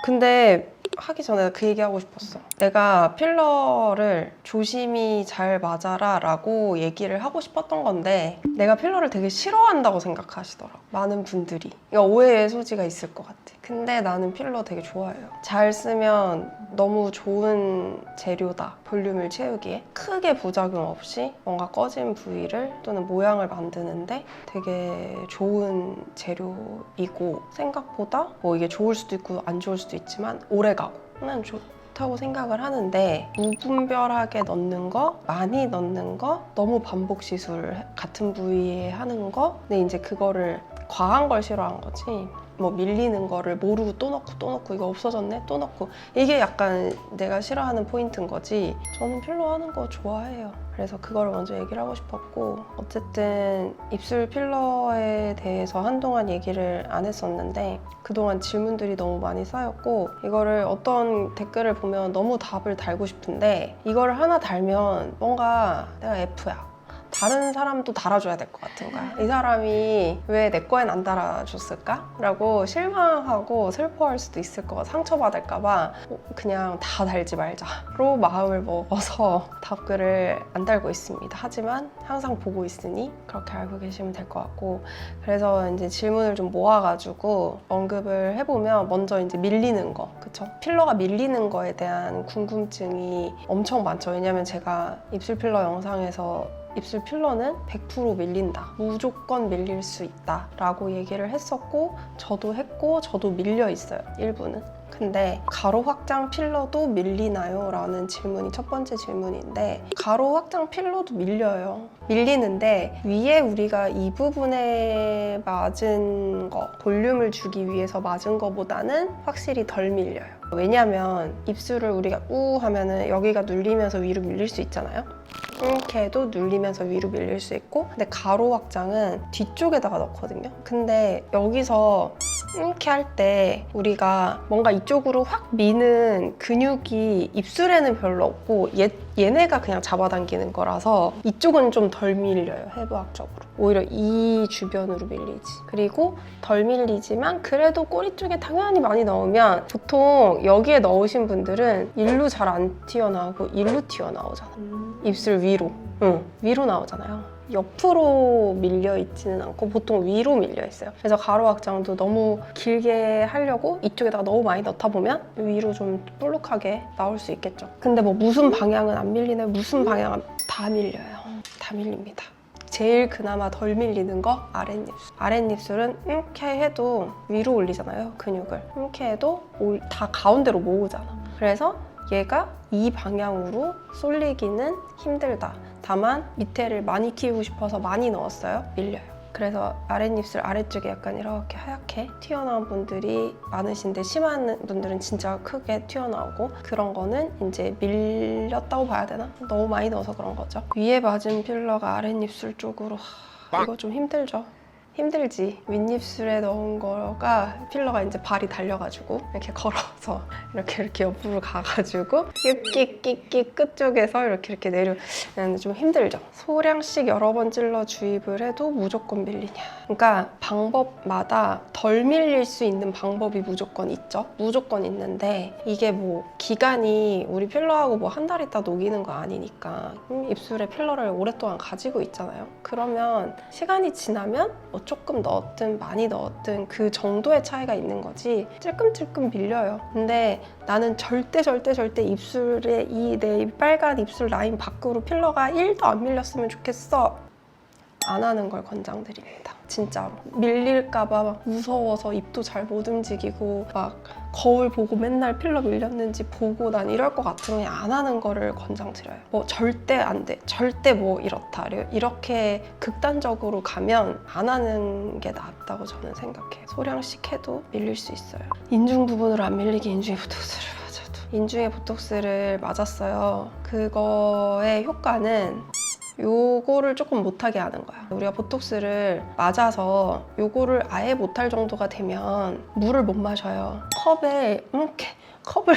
근데 하기 전에 그 얘기 하고 싶었어. 내가 필러를 조심히 잘 맞아라 라고 얘기를 하고 싶었던 건데 내가 필러를 되게 싫어한다고 생각하시더라고, 많은 분들이. 그러니까 오해의 소지가 있을 것 같아. 근데 나는 필러 되게 좋아해요. 잘 쓰면 너무 좋은 재료다, 볼륨을 채우기에. 크게 부작용 없이 뭔가 꺼진 부위를 또는 모양을 만드는데 되게 좋은 재료이고, 생각보다 뭐 이게 좋을 수도 있고 안 좋을 수도 있지만 오래가고 난 좋다고 생각을 하는데, 무분별하게 넣는 거, 많이 넣는 거, 너무 반복 시술 같은 부위에 하는 거. 근데 이제 그거를 과한 걸 싫어한 거지. 뭐 밀리는 거를 모르고 또 넣고 이거 없어졌네 또 넣고, 이게 약간 내가 싫어하는 포인트인 거지. 저는 필러 하는 거 좋아해요. 그래서 그거를 먼저 얘기를 하고 싶었고, 어쨌든 입술 필러에 대해서 한동안 얘기를 안 했었는데 그동안 질문들이 너무 많이 쌓였고, 이거를 어떤 댓글을 보면 너무 답을 달고 싶은데 이거를 하나 달면 뭔가 내가 F야, 다른 사람도 달아줘야 될 것 같은 거야. 이 사람이 왜 내 거엔 안 달아줬을까? 라고 실망하고 슬퍼할 수도 있을 것 같아. 상처받을까 봐 그냥 다 달지 말자로 마음을 먹어서 답글을 안 달고 있습니다. 하지만 항상 보고 있으니 그렇게 알고 계시면 될 것 같고, 그래서 이제 질문을 좀 모아가지고 언급을 해보면, 먼저 이제 밀리는 거, 그쵸? 필러가 밀리는 거에 대한 궁금증이 엄청 많죠. 왜냐면 제가 입술 필러 영상에서 입술 필러는 100% 밀린다, 무조건 밀릴 수 있다 라고 얘기를 했었고, 저도 했고 저도 밀려 있어요, 일부는. 근데 가로 확장 필러도 밀리나요? 라는 질문이 첫 번째 질문인데, 가로 확장 필러도 밀려요. 밀리는데 위에 우리가 이 부분에 맞은 거, 볼륨을 주기 위해서 맞은 거보다는 확실히 덜 밀려요. 왜냐면 입술을 우리가 우 하면은 여기가 눌리면서 위로 밀릴 수 있잖아요. 이렇게 해도 눌리면서 위로 밀릴 수 있고, 근데 가로 확장은 뒤쪽에다가 넣거든요. 근데 여기서 이렇게 할 때 우리가 뭔가 이쪽으로 확 미는 근육이 입술에는 별로 없고, 얘네가 그냥 잡아당기는 거라서 이쪽은 좀 덜 밀려요, 해부학적으로. 오히려 이 주변으로 밀리지. 그리고 덜 밀리지만 그래도 꼬리 쪽에 당연히 많이 넣으면, 보통 여기에 넣으신 분들은 일로 잘 안 튀어나오고 일로 튀어나오잖아. 입술 위로. 위로 나오잖아요. 옆으로 밀려 있지는 않고 보통 위로 밀려 있어요. 그래서 가로 확장도 너무 길게 하려고 이쪽에다가 너무 많이 넣다 보면 위로 좀 볼록하게 나올 수 있겠죠. 근데 뭐 무슨 방향은 안 밀리나요? 무슨 방향은 다 밀려요. 다 밀립니다. 제일 그나마 덜 밀리는 거 아랫입술. 아랫입술은 이렇게 해도 위로 올리잖아요, 근육을. 이렇게 해도 다 가운데로 모으잖아. 그래서 얘가 이 방향으로 쏠리기는 힘들다. 다만 밑에를 많이 키우고 싶어서 많이 넣었어요. 밀려요. 그래서 아랫입술 아래쪽에 약간 이렇게 하얗게 튀어나온 분들이 많으신데, 심한 분들은 진짜 크게 튀어나오고, 그런 거는 이제 밀렸다고 봐야 되나? 너무 많이 넣어서 그런 거죠. 위에 맞은 필러가 아랫입술 쪽으로, 이거 좀 힘들죠. 힘들지. 윗입술에 넣은 거가 필러가 이제 발이 달려가지고 이렇게 걸어서 이렇게 옆으로 가가지고 끼끼끼끼 끝쪽에서 이렇게 내려는데 좀 힘들죠. 소량씩 여러 번 찔러 주입을 해도 무조건 밀리냐. 그러니까 방법마다 덜 밀릴 수 있는 방법이 무조건 있죠. 무조건 있는데 이게 뭐 기간이 우리 필러하고 뭐 한 달 있다 녹이는 거 아니니까, 입술에 필러를 오랫동안 가지고 있잖아요. 그러면 시간이 지나면 조금 넣었든 많이 넣었든 그 정도의 차이가 있는 거지, 찔끔찔끔 밀려요. 근데 나는 절대 입술에 내 빨간 입술 라인 밖으로 필러가 1도 안 밀렸으면 좋겠어. 안 하는 걸 권장드립니다. 진짜로. 밀릴까봐 무서워서 입도 잘 못 움직이고 막 거울 보고 맨날 필러 밀렸는지 보고 난 이럴 것 같으면 안 하는 거를 권장드려요. 뭐 절대 안 돼, 절대 뭐 이렇다, 이렇게 극단적으로 가면 안 하는 게 낫다고 저는 생각해요. 소량씩 해도 밀릴 수 있어요. 인중 부분으로 안 밀리게 인중에 보톡스를 맞아도. 인중에 보톡스를 맞았어요. 그거의 효과는 요거를 조금 못하게 하는 거야. 우리가 보톡스를 맞아서 요거를 아예 못할 정도가 되면 물을 못 마셔요. 컵에 이렇게 컵을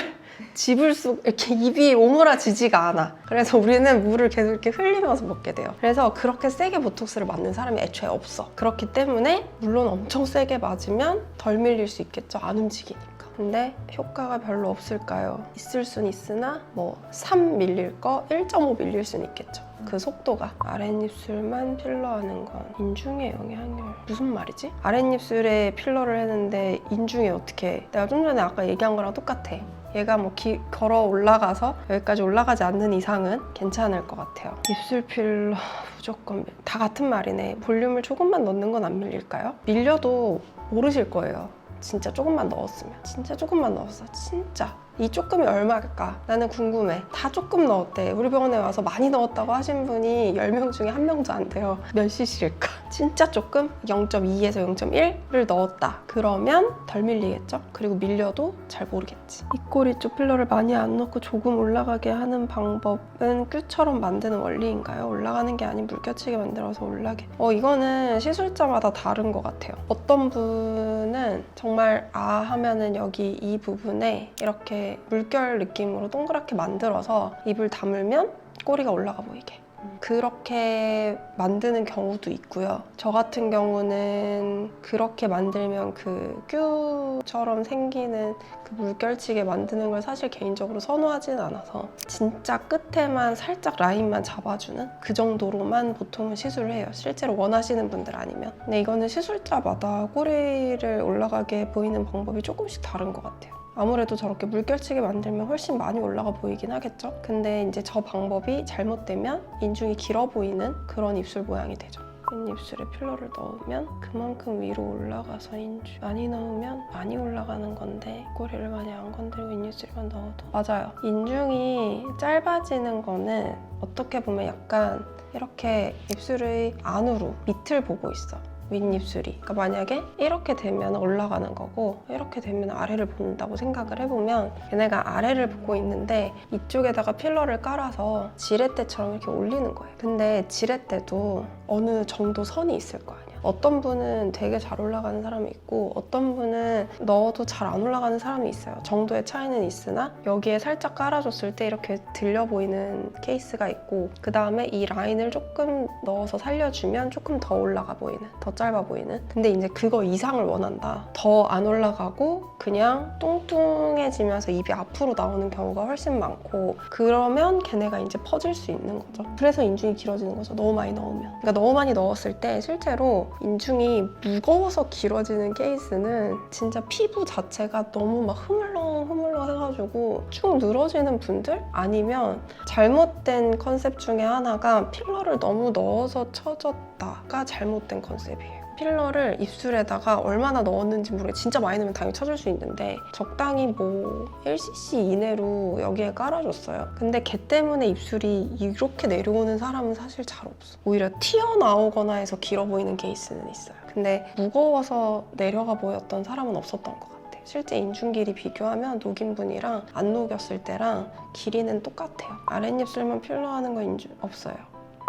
집을 이렇게 입이 오므라지지가 않아. 그래서 우리는 물을 계속 이렇게 흘리면서 먹게 돼요. 그래서 그렇게 세게 보톡스를 맞는 사람이 애초에 없어. 그렇기 때문에 물론 엄청 세게 맞으면 덜 밀릴 수 있겠죠, 안 움직이니까. 근데 효과가 별로 없을까요? 있을 순 있으나 뭐 3 밀릴 거 1.5 밀릴 순 있겠죠. 그 속도가. 아랫입술만 필러하는 건 인중의 영향을. 무슨 말이지? 아랫입술에 필러를 했는데 인중에 어떻게 해? 내가 좀 전에 아까 얘기한 거랑 똑같아. 얘가 뭐 걸어 올라가서 여기까지 올라가지 않는 이상은 괜찮을 것 같아요. 입술 필러 무조건 다 같은 말이네. 볼륨을 조금만 넣는 건 안 밀릴까요? 밀려도 모르실 거예요. 진짜 조금만 넣었으면. 진짜 조금만 넣었어. 진짜. 이 조금이 얼마일까? 나는 궁금해. 다 조금 넣었대. 우리 병원에 와서 많이 넣었다고 하신 분이 10명 중에 1명도 안 돼요. 몇 cc일까? 진짜 조금? 0.2에서 0.1를 넣었다. 그러면 덜 밀리겠죠? 그리고 밀려도 잘 모르겠지. 입꼬리 쪽 필러를 많이 안 넣고 조금 올라가게 하는 방법은 큐처럼 만드는 원리인가요? 올라가는 게 아닌 물결치게 만들어서 올라게. 이거는 시술자마다 다른 것 같아요. 어떤 분은 정말 하면은 여기 이 부분에 이렇게 물결 느낌으로 동그랗게 만들어서 입을 다물면 꼬리가 올라가 보이게 그렇게 만드는 경우도 있고요. 저 같은 경우는 그렇게 만들면 그 큐처럼 생기는 그 물결치게 만드는 걸 사실 개인적으로 선호하진 않아서 진짜 끝에만 살짝 라인만 잡아주는 그 정도로만 보통은 시술을 해요. 실제로 원하시는 분들 아니면. 근데 이거는 시술자마다 꼬리를 올라가게 보이는 방법이 조금씩 다른 것 같아요. 아무래도 저렇게 물결치게 만들면 훨씬 많이 올라가 보이긴 하겠죠. 근데 이제 저 방법이 잘못되면 인중이 길어 보이는 그런 입술 모양이 되죠. 윗입술에 필러를 넣으면 그만큼 위로 올라가서 인중 많이 넣으면 많이 올라가는 건데 꼬리를 많이 안 건드리고 윗입술만 넣어도 맞아요. 인중이 짧아지는 거는 어떻게 보면 약간 이렇게 입술의 안으로 밑을 보고 있어. 윗입술이. 그러니까 만약에 이렇게 되면 올라가는 거고 이렇게 되면 아래를 본다고 생각을 해보면 얘네가 아래를 보고 있는데 이쪽에다가 필러를 깔아서 지렛대처럼 이렇게 올리는 거예요. 근데 지렛대도 어느 정도 선이 있을 거 아니야. 어떤 분은 되게 잘 올라가는 사람이 있고 어떤 분은 넣어도 잘 안 올라가는 사람이 있어요. 정도의 차이는 있으나 여기에 살짝 깔아줬을 때 이렇게 들려 보이는 케이스가 있고 그 다음에 이 라인을 조금 넣어서 살려주면 조금 더 올라가 보이는, 더 짧아 보이는. 근데 이제 그거 이상을 원한다. 더 안 올라가고 그냥 뚱뚱해지면서 입이 앞으로 나오는 경우가 훨씬 많고 그러면 걔네가 이제 퍼질 수 있는 거죠. 그래서 인중이 길어지는 거죠. 너무 많이 넣으면. 그러니까 너무 많이 넣었을 때 실제로 인중이 무거워서 길어지는 케이스는 진짜 피부 자체가 너무 막 흐물렁흐물렁 해가지고 쭉 늘어지는 분들? 아니면 잘못된 컨셉 중에 하나가 필러를 너무 넣어서 쳐졌다가 잘못된 컨셉이에요. 필러를 입술에다가 얼마나 넣었는지 모르겠어요. 진짜 많이 넣으면 당연히 쳐줄 수 있는데 적당히 뭐 1cc 이내로 여기에 깔아줬어요. 근데 걔 때문에 입술이 이렇게 내려오는 사람은 사실 잘 없어. 오히려 튀어나오거나 해서 길어 보이는 케이스는 있어요. 근데 무거워서 내려가 보였던 사람은 없었던 것 같아요. 실제 인중 길이 비교하면 녹인 분이랑 안 녹였을 때랑 길이는 똑같아요. 아랫입술만 필러하는 거 인중 없어요.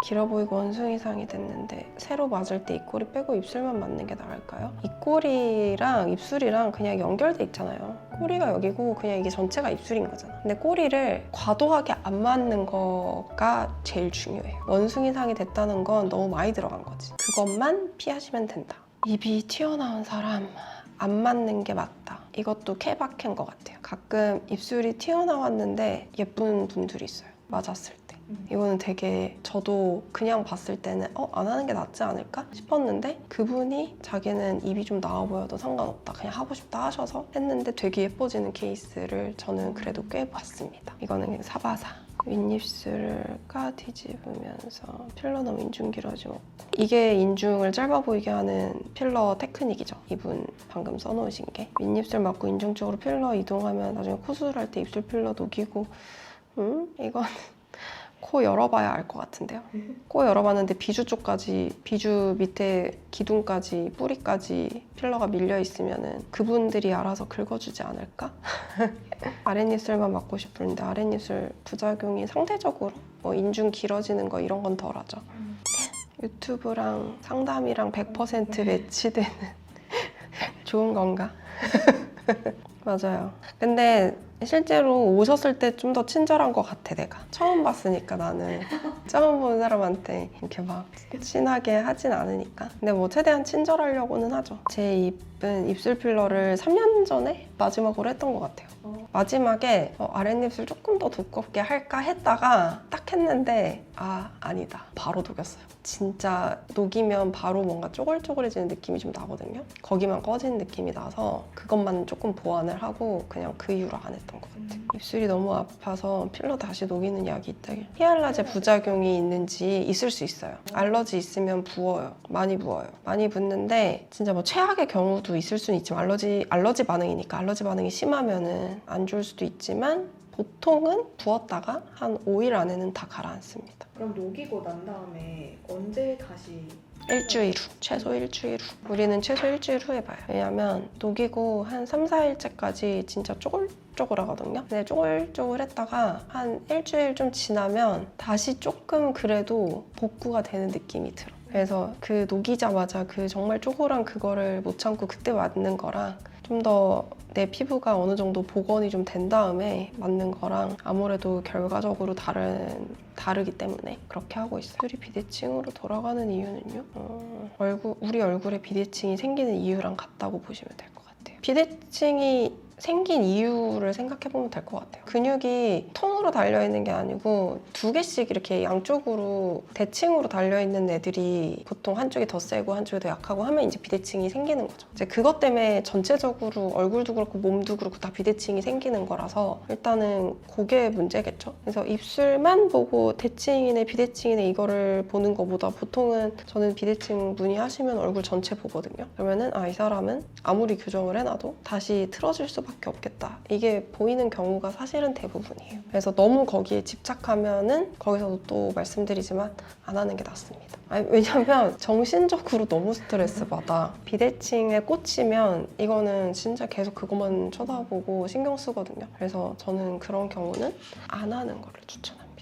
길어 보이고 원숭이상이 됐는데 새로 맞을 때 입꼬리 빼고 입술만 맞는 게 나을까요? 입꼬리랑 입술이랑 그냥 연결돼 있잖아요. 꼬리가 여기고 그냥 이게 전체가 입술인 거잖아. 근데 꼬리를 과도하게 안 맞는 거가 제일 중요해요. 원숭이상이 됐다는 건 너무 많이 들어간 거지. 그것만 피하시면 된다. 입이 튀어나온 사람 안 맞는 게 맞다. 이것도 케바케인 것 같아요. 가끔 입술이 튀어나왔는데 예쁜 분들이 있어요. 맞았을 때. 이거는 되게 저도 그냥 봤을 때는 안 하는 게 낫지 않을까 싶었는데 그분이 자기는 입이 좀 나와 보여도 상관없다. 그냥 하고 싶다 하셔서 했는데 되게 예뻐지는 케이스를 저는 그래도 꽤 봤습니다. 이거는 그냥 사바사. 윗입술을 뒤집으면서 필러 넣으면 인중 길어지고 없고 이게 인중을 짧아 보이게 하는 필러 테크닉이죠. 이분 방금 써놓으신 게 윗입술 맞고 인중 쪽으로 필러 이동하면 나중에 코 수술할 때 입술 필러 녹이고 이건 코 열어봐야 알 것 같은데요. 코 열어봤는데 비주 쪽까지, 비주 밑에 기둥까지, 뿌리까지 필러가 밀려 있으면은 그분들이 알아서 긁어주지 않을까? 아랫입술만 맞고 싶은데 아랫입술 부작용이 상대적으로 뭐 인중 길어지는 거 이런 건 덜하죠. 유튜브랑 상담이랑 100% 매치되는 좋은 건가? 맞아요. 근데 실제로 오셨을 때 좀 더 친절한 것 같아, 내가. 처음 봤으니까 나는. 처음 본 사람한테 이렇게 막 친하게 하진 않으니까. 근데 뭐 최대한 친절하려고는 하죠. 제 입은 입술 필러를 3년 전에 마지막으로 했던 것 같아요. 마지막에 아랫입술 조금 더 두껍게 할까 했다가 딱 했는데 아니다. 바로 녹였어요. 진짜 녹이면 바로 뭔가 쪼글쪼글해지는 느낌이 좀 나거든요. 거기만 꺼지는 느낌이 나서 그것만 조금 보완을 하고 그냥 그 이후로 안 했던 것 같아요. 입술이 너무 아파서 필러 다시 녹이는 약이 있다길. 히알라제 부작용이 있는지 있을 수 있어요. 알러지 있으면 부어요. 많이 부어요. 많이 붓는데 진짜 뭐 최악의 경우도 있을 수는 있지만 알러지 반응이니까 알러지 반응이 심하면은 안 좋을 수도 있지만 보통은 부었다가 한 5일 안에는 다 가라앉습니다. 그럼 녹이고 난 다음에 언제 다시? 일주일 후, 최소 일주일 후. 우리는 최소 일주일 후에 봐요. 왜냐면 녹이고 한 3, 4일째까지 진짜 쪼글쪼글하거든요. 근데 쪼글쪼글했다가 한 일주일 좀 지나면 다시 조금 그래도 복구가 되는 느낌이 들어. 그래서 그 녹이자마자 그 정말 쪼글한 그거를 못 참고 그때 맞는 거랑 좀 더 내 피부가 어느 정도 복원이 좀 된 다음에 맞는 거랑 아무래도 결과적으로 다르기 때문에 그렇게 하고 있어요. 입술이 비대칭으로 돌아가는 이유는요? 우리 얼굴에 비대칭이 생기는 이유랑 같다고 보시면 될 것 같아요. 비대칭이 생긴 이유를 생각해보면 될 것 같아요. 근육이 통으로 달려있는 게 아니고 2개씩 이렇게 양쪽으로 대칭으로 달려있는 애들이 보통 한쪽이 더 세고 한쪽이 더 약하고 하면 이제 비대칭이 생기는 거죠. 이제 그것 때문에 전체적으로 얼굴도 그렇고 몸도 그렇고 다 비대칭이 생기는 거라서 일단은 그게 문제겠죠. 그래서 입술만 보고 대칭이네 비대칭이네 이거를 보는 것보다 보통은 저는 비대칭 문의하시면 얼굴 전체 보거든요. 그러면은 이 사람은 아무리 교정을 해놔도 다시 틀어질 수밖에 없겠다. 이게 보이는 경우가 사실은 대부분이에요. 그래서 너무 거기에 집착하면은 거기서도 또 말씀드리지만 안 하는 게 낫습니다. 왜냐면 정신적으로 너무 스트레스 받아. 비대칭에 꽂히면 이거는 진짜 계속 그것만 쳐다보고 신경 쓰거든요. 그래서 저는 그런 경우는 안 하는 거를 추천합니다.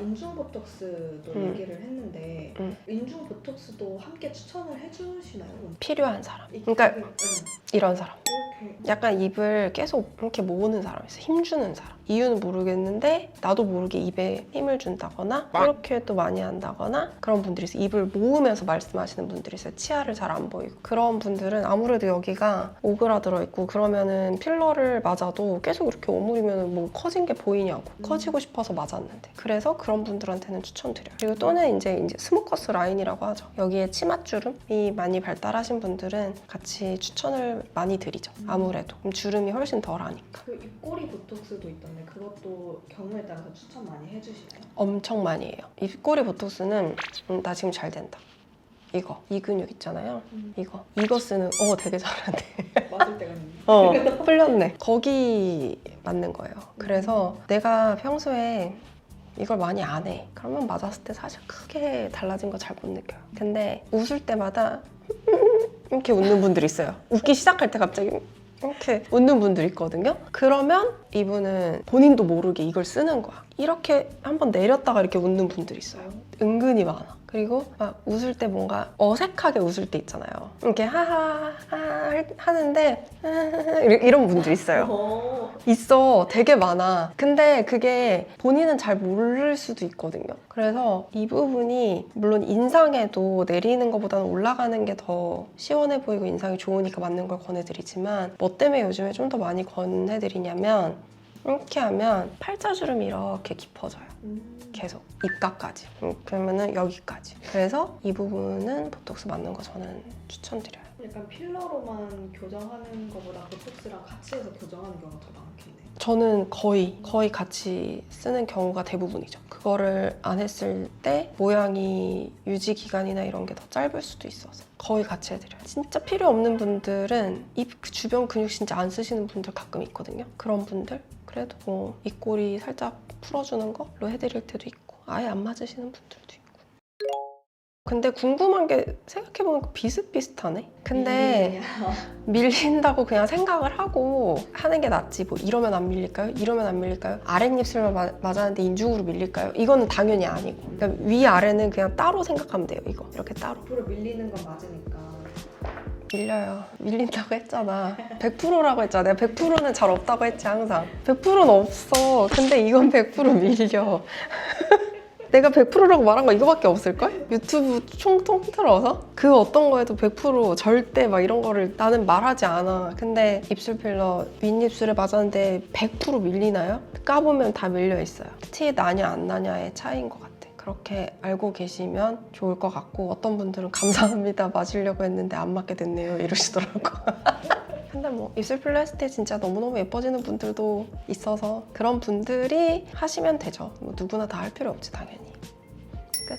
인중 보톡스도 얘기를 했는데 인중 보톡스도 함께 추천을 해주시나요? 필요한 사람. 그러니까 이런 사람. 이렇게 약간 입을 계속 이렇게 모으는 사람 있어요. 힘주는 사람. 이유는 모르겠는데 나도 모르게 입에 힘을 준다거나 이렇게 또 많이 한다거나 그런 분들이 있어요. 입을 모으면서 말씀하시는 분들이 있어요. 치아를 잘 안 보이고. 그런 분들은 아무래도 여기가 오그라들어 있고 그러면은 필러를 맞아도 계속 이렇게 오므리면 뭐 커진 게 보이냐고. 커지고 싶어서 맞았는데. 그래서 그런 분들한테는 추천드려요. 그리고 또는 이제 스모커스 라인이라고 하죠. 여기에 치맛주름이 많이 발달하신 분들은 같이 추천을 많이 드리죠. 아무래도 그럼 주름이 훨씬 덜하니까. 그 입꼬리 보톡스도 있던데 그것도 경우에 따라서 추천 많이 해주시나요? 엄청 많이 해요. 입꼬리 보톡스는 나 지금 잘 된다. 이 근육 있잖아요. 이거 쓰는 되게 잘하네. 맞을 때가 있는데. 풀렸네. 거기 맞는 거예요. 그래서 내가 평소에 이걸 많이 안 해. 그러면 맞았을 때 사실 크게 달라진 거 잘 못 느껴요. 근데 웃을 때마다 이렇게 웃는 분들이 있어요. 웃기 시작할 때 갑자기 이렇게 웃는 분들이 있거든요. 그러면 이분은 본인도 모르게 이걸 쓰는 거야. 이렇게 한번 내렸다가 이렇게 웃는 분들이 있어요. 은근히 많아. 그리고 막 웃을 때 뭔가 어색하게 웃을 때 있잖아요. 이렇게 하하 하는데 이런 분들이 있어요. 있어. 되게 많아. 근데 그게 본인은 잘 모를 수도 있거든요. 그래서 이 부분이 물론 인상에도 내리는 것보다는 올라가는 게 더 시원해 보이고 인상이 좋으니까 맞는 걸 권해드리지만 뭐 때문에 요즘에 좀 더 많이 권해드리냐면 이렇게 하면 팔자주름이 이렇게 깊어져요. 계속 입가까지. 그러면은 여기까지. 그래서 이 부분은 보톡스 맞는 거 저는 추천드려요. 약간 필러로만 교정하는 것보다 보톡스랑 같이 해서 교정하는 경우가 더 많겠네요. 저는 거의 같이 쓰는 경우가 대부분이죠. 그거를 안 했을 때 모양이 유지 기간이나 이런 게 더 짧을 수도 있어서 거의 같이 해드려요. 진짜 필요 없는 분들은 입 주변 근육 진짜 안 쓰시는 분들 가끔 있거든요. 그런 분들 그래도 뭐 입꼬리 살짝 풀어주는 걸로 해드릴 때도 있고 아예 안 맞으시는 분들도 있고. 근데 궁금한 게 생각해보니까 비슷비슷하네? 근데 밀린다고 그냥 생각을 하고 하는 게 낫지. 뭐 이러면 안 밀릴까요? 이러면 안 밀릴까요? 아랫입술만 맞았는데 인중으로 밀릴까요? 이거는 당연히 아니고 그러니까 위아래는 그냥 따로 생각하면 돼요. 이거 이렇게 따로. 앞으로 밀리는 건 맞으니까. 밀려요. 밀린다고 했잖아. 100%라고 했잖아. 내가 100%는 잘 없다고 했지 항상. 100%는 없어. 근데 이건 100% 밀려. 내가 100%라고 말한 거 이거밖에 없을걸? 유튜브 총 통틀어서? 그 어떤 거에도 100% 절대 막 이런 거를 나는 말하지 않아. 근데 입술 필러 윗입술에 맞았는데 100% 밀리나요? 까보면 다 밀려 있어요. 티 나냐 안 나냐의 차이인 것 같아. 그렇게 알고 계시면 좋을 것 같고 어떤 분들은 감사합니다 맞으려고 했는데 안 맞게 됐네요 이러시더라고. 근데 뭐 입술 필러 했을 때 진짜 너무너무 예뻐지는 분들도 있어서 그런 분들이 하시면 되죠. 뭐 누구나 다 할 필요 없지 당연히. 끝.